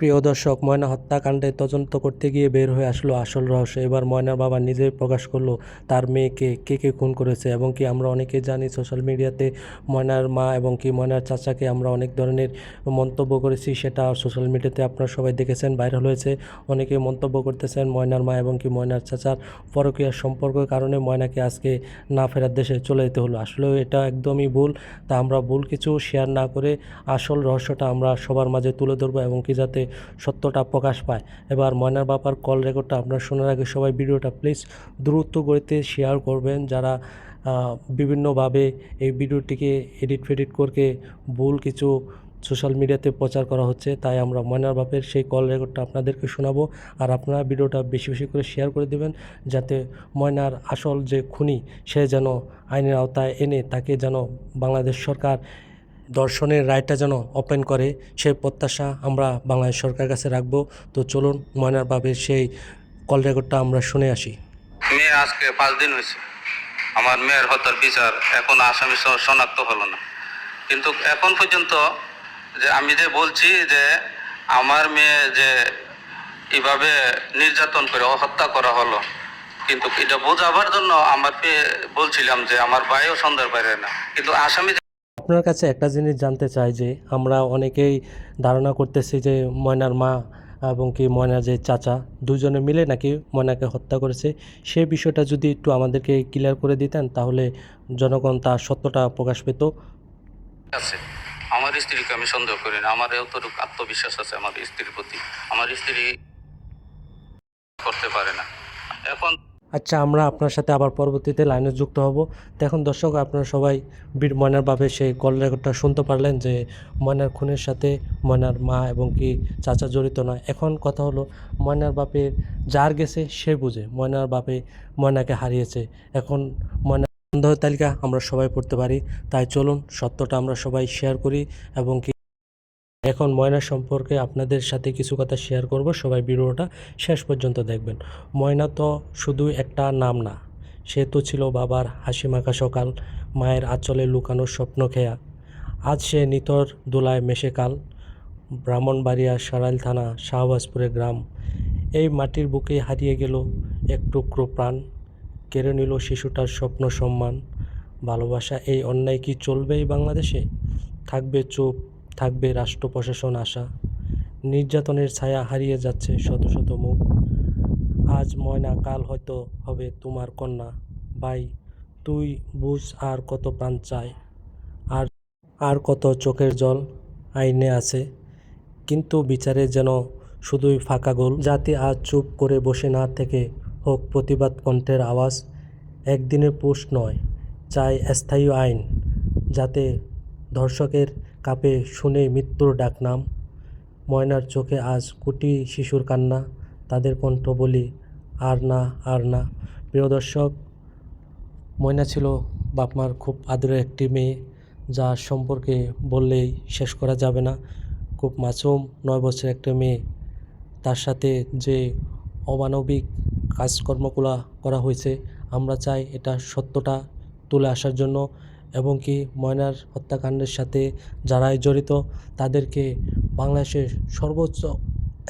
প্রিয় দর্শক, ময়না হত্যাকাণ্ডে তদন্ত করতে গিয়ে বের হয়ে আসলো আসল রহস্য। এবার ময়নার বাবা নিজেই প্রকাশ করলো তার মেয়েকে কে খুন করেছে। এবং কি আমরা অনেকে জানি সোশ্যাল মিডিয়াতে ময়নার মা এবং কি ময়নার চাচাকে আমরা অনেক ধরনের মন্তব্য করেছি, সেটা সোশ্যাল মিডিয়াতে আপনারা সবাই দেখেছেন, ভাইরাল হয়েছে। অনেকে মন্তব্য করতেছেন ময়নার মা এবং কি ময়নার চাচার পরকীয়া সম্পর্কের কারণে ময়নাকে আজকে না ফেরার দেশে চলে যেতে হলো। আসলে এটা একদমই ভুল। তা আমরা ভুল কিছু শেয়ার না করে আসল রহস্যটা আমরা সবার মাঝে তুলে ধরবো এবং কি যাতে সত্যটা প্রকাশ পায়। এবার ময়নার বাবার কল রেকর্ডটা আপনারা শোনার আগে সবাই ভিডিওটা প্লিজ দ্রুত গতিতে শেয়ার করবেন, যারা বিভিন্নভাবে এই ভিডিওটিকে এডিট ফেডিট করে ভুল কিছু সোশ্যাল মিডিয়াতে প্রচার করা হচ্ছে। তাই আমরা ময়নার বাপের সেই কল রেকর্ডটা আপনাদেরকে শোনাবো, আর আপনারা ভিডিওটা বেশি বেশি করে শেয়ার করে দেবেন, যাতে ময়নার আসল যে খুনি সে যেন আইনের আওতায় এনে তাকে যেন বাংলাদেশ সরকার দর্শনের রায়টা যেন ওপেন করে, সেই প্রত্যাশা আমরা বাংলাদেশ সরকারের কাছে রাখবো। তো চলুন ময়নার বাপের সেই কল রেকর্ডটা আমরা শুনে আসি। মেয়ে আজকে 5 দিন হয়েছে, আমার মেয়ের হত্যার বিচার এখন আসামি শনাক্ত হলো না। কিন্তু এখন পর্যন্ত যে আমি যে বলছি যে আমার মেয়ে যে এভাবে নির্যাতন করে হত্যা করা হলো, কিন্তু এটা বোঝাবার জন্য আমার বলছিলাম যে আমার ভাইও সন্দেহ পারে না, কিন্তু আসামি। আপনার কাছে একটা জিনিস জানতে চাই যে আমরা অনেকেই ধারণা করতেছি যে ময়নার মা এবং কি ময়নার যে চাচা দুজনে মিলে নাকি ময়নাকে হত্যা করেছে। সেই বিষয়টা যদি একটু আমাদেরকে ক্লিয়ার করে দিতেন তাহলে জনগণ তার সত্যটা প্রকাশ পেত। আছে, আমার স্ত্রীকে আমি সন্দেহ করি না, আমার এতটুকু আত্মবিশ্বাস আছে আমার স্ত্রীর প্রতি, আমার স্ত্রী করতে পারে না। এখন আচ্ছা, আমরা আপনার সাথে আবার পরবর্তীতে লাইনে যুক্ত হব। তো এখন দর্শক, আপনারা সবাই ময়নার বাপের সেই কল রেকর্ডটা শুনতে পারলেন যে ময়নার খুনের সাথে ময়নার মা এবং কি চাচা জড়িত নয়। এখন কথা হলো ময়নার বাপের যার গেছে সে বুঝে, ময়নার বাপে ময়নাকে হারিয়েছে। এখন ময়নার সন্দেহ তালিকা আমরা সবাই পড়তে পারি। তাই চলুন সত্যটা আমরা সবাই শেয়ার করি এবং কি এখন ময়না সম্পর্কে আপনাদের সাথে কিছু কথা শেয়ার করব। সবাই ভিডিওটা শেষ পর্যন্ত দেখবেন। ময়না তো শুধু একটা নাম না, সে তো ছিল বাবার হাসি মাখা সকাল, মায়ের আঁচলে লুকানো স্বপ্ন খেয়া। আজ সে নিথর দোলায় মেশে কাল, ব্রাহ্মণবাড়িয়া সারাইল থানা শাহবাজপুরের গ্রাম। এই মাটির বুকে হারিয়ে গেল এক টুকরো প্রাণ, কেড়ে নিল শিশুটার স্বপ্ন সম্মান। ভালোবাসা এই অন্যায় কি চলবে এই বাংলাদেশে? থাকবে চুপ, থাকবে রাষ্ট্র প্রশাসন আশা। নির্যাতনের ছায়া হারিয়ে যাচ্ছে শত শত মুখ। আজ ময়না, কাল হয়তো হবে তোমার কন্যা। ভাই তুই বুঝ, আর কত প্রাণ চায়, আর আর কত চোখের জল আইনে আছে, কিন্তু বিচারে যেন শুধুই ফাঁকা গোল। যাতে আজ চুপ করে বসে না থেকে হোক প্রতিবাদ কণ্ঠের আওয়াজ। একদিনের পোস্ট নয়, চাই স্থায়ী আইন, যাতে ধর্ষকের কাপে শুনে মৃত্যুর ডাকনাম। ময়নার চোখে আজ কোটি শিশুর কান্না, তাদের কণ্ঠ বলি আর না, আর না। প্রিয় দর্শক, ময়না ছিল বাপমার খুব আদরের একটি মেয়ে, যার সম্পর্কে বললেই শেষ করা যাবে না। খুব মাসুম 9 বছরের একটা মেয়ে, তার সাথে যে অমানবিক কাজকর্মগুলো করা হয়েছে, আমরা চাই এটা সত্যটা তুলে আসার জন্য এবং কি ময়নার হত্যাকাণ্ডের সাথে যারাই জড়িত তাদেরকে বাংলাদেশের সর্বোচ্চ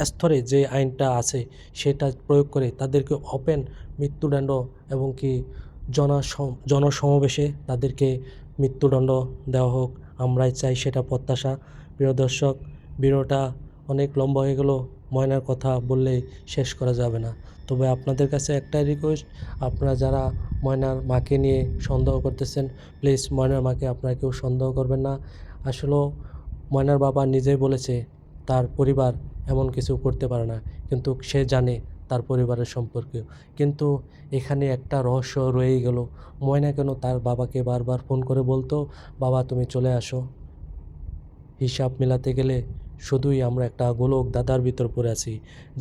স্তরে যে আইনটা আছে সেটা প্রয়োগ করে তাদেরকে ওপেন মৃত্যুদণ্ড এবং কি জনসমাবেশে তাদেরকে মৃত্যুদণ্ড দেওয়া হোক, আমরাই চাই, সেটা প্রত্যাশা। প্রিয় দর্শক, ভিডিওটা অনেক লম্বা হয়ে গেল, ময়নার কথা বললে শেষ করা যাবে না। তবে আপনাদের কাছে একটাই রিকোয়েস্ট, আপনারা যারা ময়নার মাকে নিয়ে সন্দেহ করতেছেন, প্লিজ ময়নার মাকে আপনারা কেউ সন্দেহ করবেন না। আসলেও ময়নার বাবা নিজেই বলেছে তার পরিবার এমন কিছু করতে পারে না, কিন্তু সে জানে তার পরিবারের সম্পর্কে। কিন্তু এখানে একটা রহস্য রয়েই গেল, ময়না কেন তার বাবাকে বারবার ফোন করে বলতো, বাবা তুমি চলে আসো। হিসাব মেলাতে গেলে শুধুই আমরা একটা গোলক দাদার ভিতর পড়ে আছি।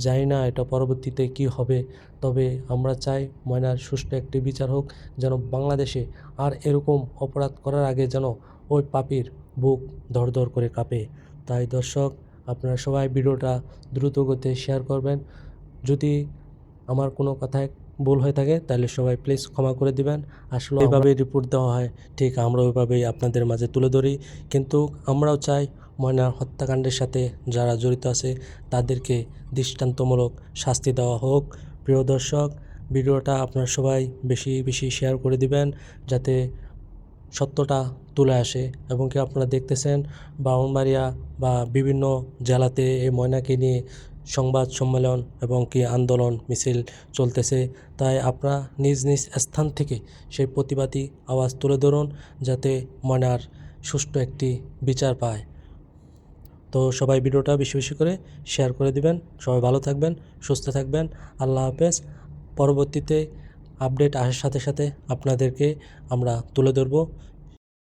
জানি না এটা পরবর্তীতে কি হবে, তবে আমরা চাই ময়নার সুষ্ঠু একটি বিচার হোক, যেন বাংলাদেশে আর এরকম অপরাধ করার আগে যেন ওই পাপীর বুক ধড়ধড় করে কাঁপে। তাই দর্শক, আপনারা সবাই ভিডিওটা দ্রুত গতিতে শেয়ার করবেন। যদি আমার কোনো কথায় ভুল হয়ে থাকে তাহলে সবাই প্লিজ ক্ষমা করে দিবেন। আসলে এভাবেই রিপোর্ট দেওয়া হয়, ঠিক আমরা ওইভাবেই আপনাদের মাঝে তুলে ধরি। কিন্তু আমরাও চাই ময়নার হত্যাকাণ্ডের সাথে যারা জড়িত আছে তাদেরকে দৃষ্টান্তমূলক শাস্তি দেওয়া হোক। প্রিয় দর্শক, ভিডিওটা আপনারা সবাই বেশি বেশি শেয়ার করে দিবেন যাতে সত্যটা তুলে আসে। এবং কি আপনারা দেখতেছেন ব্রাহ্মণবাড়িয়া বা বিভিন্ন জেলাতে এই ময়নাকে নিয়ে সংবাদ সম্মেলন এবং কি আন্দোলন মিছিল চলতেছে। তাই আপনারা নিজ নিজ স্থান থেকে সেই প্রতিবাদী আওয়াজ তুলে ধরুন যাতে ময়নার সুষ্ঠু একটি বিচার পায়। তো সবাই ভিডিওটা বেশি বেশি করে শেয়ার করে দিবেন। সবাই ভালো থাকবেন, সুস্থ থাকবেন। আল্লাহ হাফেজ। পরবর্তীতে আপডেট আসার সাথে সাথে আপনাদেরকে আমরা তুলে ধরব।